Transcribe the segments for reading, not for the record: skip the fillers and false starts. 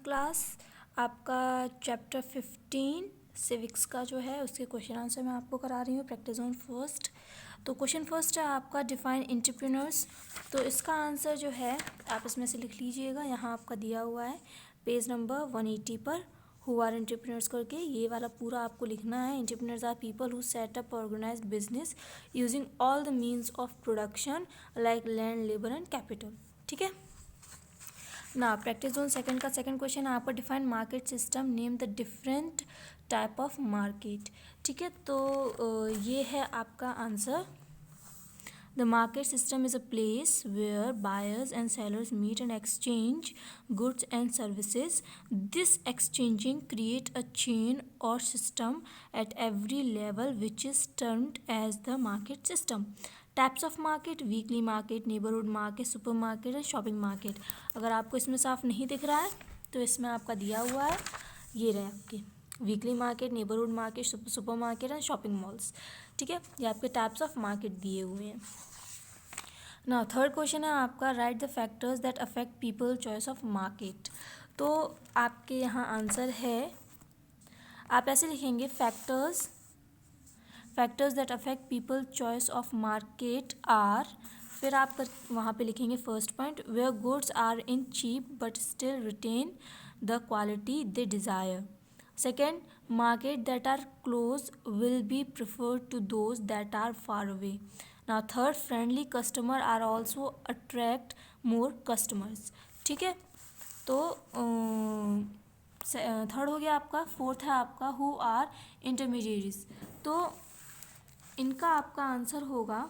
Class आपका chapter 15 civics का जो है उसके क्वेश्चन आंसर मैं आपको करा रही हूँ। Practice on first. तो क्वेश्चन फर्स्ट है आपका डिफाइन एंटरप्रेन्योर्स। तो इसका आंसर जो है आप इसमें से लिख लीजिएगा, यहाँ आपका दिया हुआ है पेज नंबर 180 पर। हु आर एंटरप्रेन्योर्स करके ये वाला पूरा आपको लिखना है। Entrepreneurs are people who set up organise business using all the means of production like land, labour and capital. ठीक है ना। प्रैक्टिस जोन सेकंड का सेकंड क्वेश्चन है आपका define market system, name the different type of market. ठीक है, तो ये है आपका answer. The market system is a place where buyers and sellers meet and exchange goods and services. This exchanging create a chain और system at every level which is termed as the market system. Types of market, weekly market, neighbourhood market, super market and shopping market. अगर आपको इसमें साफ नहीं दिख रहा है तो इसमें आपका दिया हुआ है, ये रहे आपके weekly market, neighbourhood market, super market and shopping malls. ठीक है, ये आपके टाइप्स ऑफ मार्केट दिए हुए हैं ना। थर्ड क्वेश्चन है आपका write the factors that affect people choice of market. तो आपके यहाँ आंसर है, आप ऐसे लिखेंगे factors that affect people choice of market are, फिर आप वहाँ पे लिखेंगे first point where goods are in cheap but still retain the quality they desire. Second, market that are close will be preferred to those that are far away. Now third, friendly customer are also attract more customers. ठीक है, तो third हो गया आपका। Fourth है आपका who are इंटरमीडिएरीज। तो इनका आपका आंसर होगा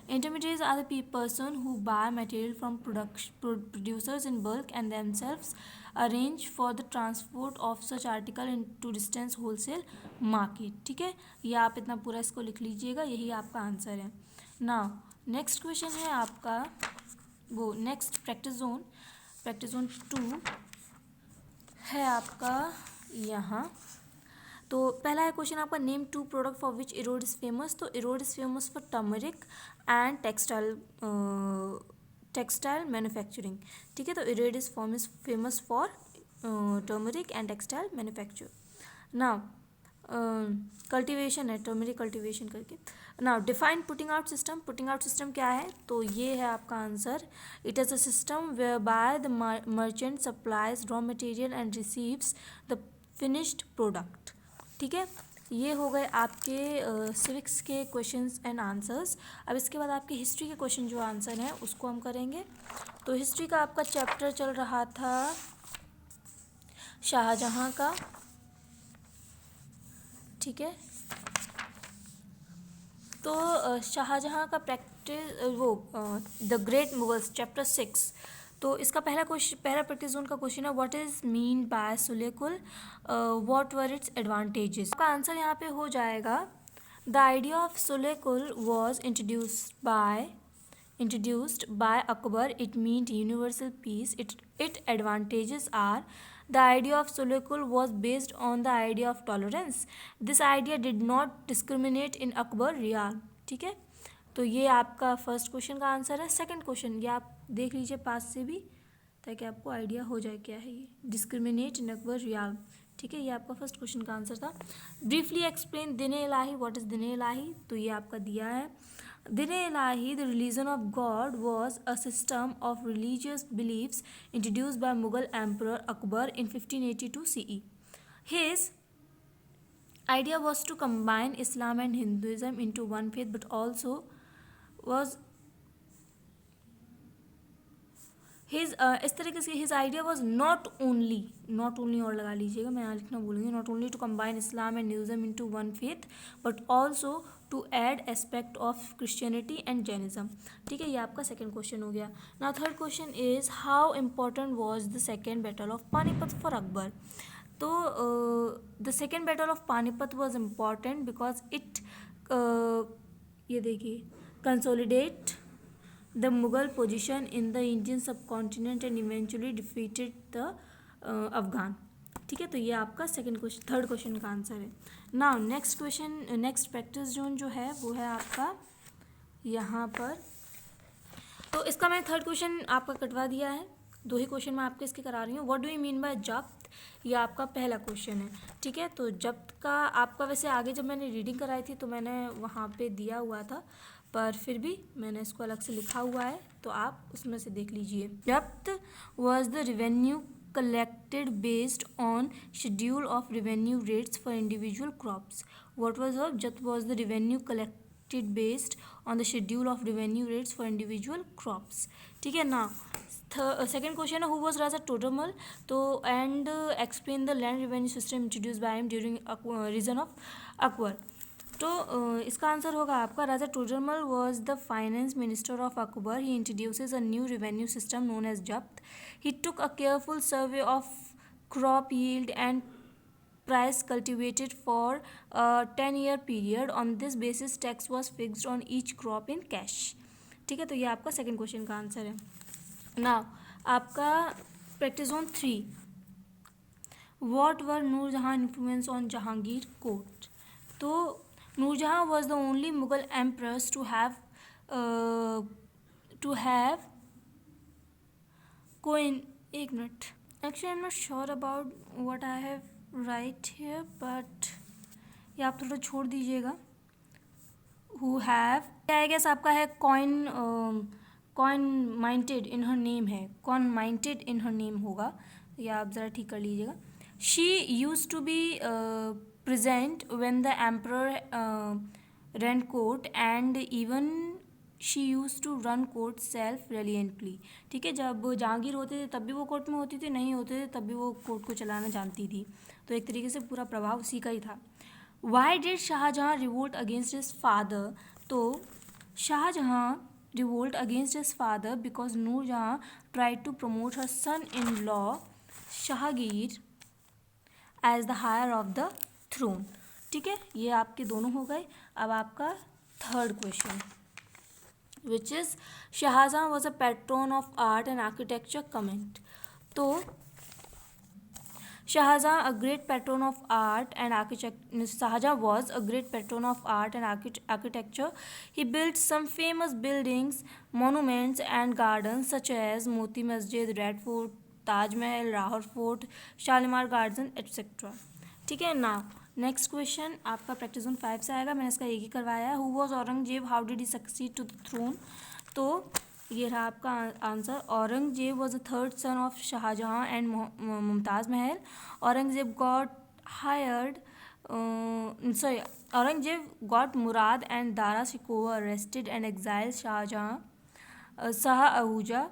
intermediaries are the person who buy material from producers in bulk and themselves arrange for the transport of such article into distant wholesale market। ठीक है, ये आप इतना पूरा इसको लिख लीजिएगा, यही आपका आंसर है। नाउ नेक्स्ट क्वेश्चन है आपका वो नेक्स्ट प्रैक्टिस जोन 2 है आपका यहाँ। तो पहला है क्वेश्चन आपका name two product for which Erode is famous. तो Erode is famous for turmeric and textile manufacturing. ठीक है, तो Erode is famous for turmeric and textile manufacture. Now cultivation है, टर्मरिक कल्टिवेशन करके। Now define putting out system. Putting out system क्या है, तो ये है आपका answer. It is a system whereby the merchant supplies raw material and receives the finished product. ठीक है, ये हो गए आपके सिविक्स के क्वेश्चंस एंड आंसर्स। अब इसके बाद आपके हिस्ट्री के क्वेश्चन जो आंसर हैं उसको हम करेंगे। तो हिस्ट्री का आपका चैप्टर चल रहा था शाहजहाँ का। ठीक है, तो शाहजहाँ का द ग्रेट मुगल्स चैप्टर 6। तो इसका पहला प्रैक्टिस जोन का क्वेश्चन है what is mean by Sulh-i-Kul, what were its advantages. का आंसर यहाँ पे हो जाएगा the idea of Sulh-i-Kul was introduced by Akbar. It meant universal peace. Its advantages are the idea of Sulukul was based on the idea of tolerance. This idea did not discriminate in Akbar realm. ठीक है, तो ये आपका first question का answer है। Second question ये आप देख लीजिए पास से भी, ताकि आपको आइडिया हो जाए क्या है ये डिस्क्रिमिनेट इन अकबर रियाल। ठीक है, ये आपका फर्स्ट क्वेश्चन का आंसर था। ब्रीफली एक्सप्लेन दिन इलाही, व्हाट इज दिन इलाही। तो ये आपका दिया है Din-e-Ilahi, the religion of God, was a system of religious beliefs introduced by Mughal Emperor Akbar in 1582 CE. His idea was to combine Islam and Hinduism into one faith, but also was इस तरीके से his idea was not only और लगा लीजिएगा, मैं यहाँ लिखना भूलूंगी, not only to combine Islam and Hinduism into one faith, but also to add aspect of Christianity and Jainism। ठीक है, ये आपका सेकंड क्वेश्चन हो गया। Now third question is how important was the second battle of Panipat for Akbar। तो the second battle of Panipat was important because it ये देखिए consolidate the Mughal position in the Indian subcontinent and eventually defeated the Afghan। ठीक है, तो ये आपका third question का answer है। नाउ नेक्स्ट प्रैक्टिस जोन जो है वो है आपका यहाँ पर। तो इसका मैंने थर्ड क्वेश्चन आपका कटवा दिया है, 2 ही क्वेश्चन मैं आपके इसके करा रही हूँ। What do you mean by जब्त, ये आपका पहला क्वेश्चन है, ठीक है। तो जब्त का आपका वैसे आगे जब मैंने रीडिंग कराई थी तो मैंने वहाँ पे दिया हुआ था, पर फिर भी मैंने इसको अलग से लिखा हुआ है, तो आप उसमें से देख लीजिए। जब्त was the revenue collected based on schedule of revenue rates for individual crops. What was Jabt was the revenue collected based on the schedule of revenue rates for individual crops. ठीक है ना। सेकेंड क्वेश्चन है who was Raja Todarmal, तो and explain the land revenue system introduce by him during reign of Akbar. तो इसका answer होगा आपका Raja Todarmal was the finance minister of Akbar. He introduces a new revenue system known as zabt. He took a careful survey of crop yield and price cultivated for a 10-year period. On this basis, tax was fixed on each crop in cash. ठीक है, तो ये आपका second question का answer है। Now आपका practice on 3, what were Nurjahan influence on Jahangir court. तो Nurjahan was the only Mughal empress to have एक मिनट, actually I am not sure about what I have write here, but ये आप थोड़ा छोड़ दीजिएगा। हु हैव आई गेस आपका है coin minted in her name है, coin minted in her name होगा, या आप ज़रा ठीक कर लीजिएगा। She used to be present when the emperor ran court and even she used to run court self reliantly. ठीक है, जब जहांगीर होते थे तब भी वो कोर्ट में होती थी, नहीं होते थे तब भी वो कोर्ट को चलाना जानती थी, तो एक तरीके से पूरा प्रभाव उसी का ही था। Why did Shahjahan revolt against his father, तो Shahjahan revolt against his father because Nurjahan tried to promote her son in law Shahgir as the heir of the throne. ठीक है, ये आपके दोनों हो गए। अब आपका third question which is Shahjahan was a patron of art and architecture. Comment. तो Shahjahan a great patron of art and architecture. Shahjahan was a great patron of art and architecture. He built some famous buildings, monuments and gardens such as Moti Masjid, Red Fort, Taj Mahal, Lahore Fort, Shalimar Gardens, etc. ठीक है ना। Next question आपका practice on 5 से आएगा, मैंने इसका एक ही करवाया है। Who was Aurangzeb, how did he succeed to the throne. तो ये रहा आपका answer. Aurangzeb was the third son of Shahjahan and Mumtaz Mahal. Aurangzeb got hired Aurangzeb got Murad and Dara Shikoh arrested and exile Shahjahan Shah Ahuja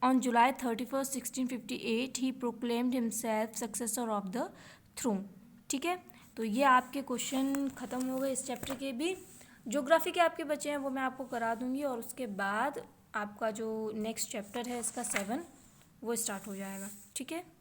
on July 31st, 1658 he proclaimed himself successor of the throne. ठीक है, तो ये आपके question ख़त्म हो गए इस चैप्टर के भी। ज्योग्राफी के आपके बचे हैं वो मैं आपको करा दूंगी, और उसके बाद आपका जो नेक्स्ट चैप्टर है इसका 7 वो स्टार्ट हो जाएगा। ठीक है।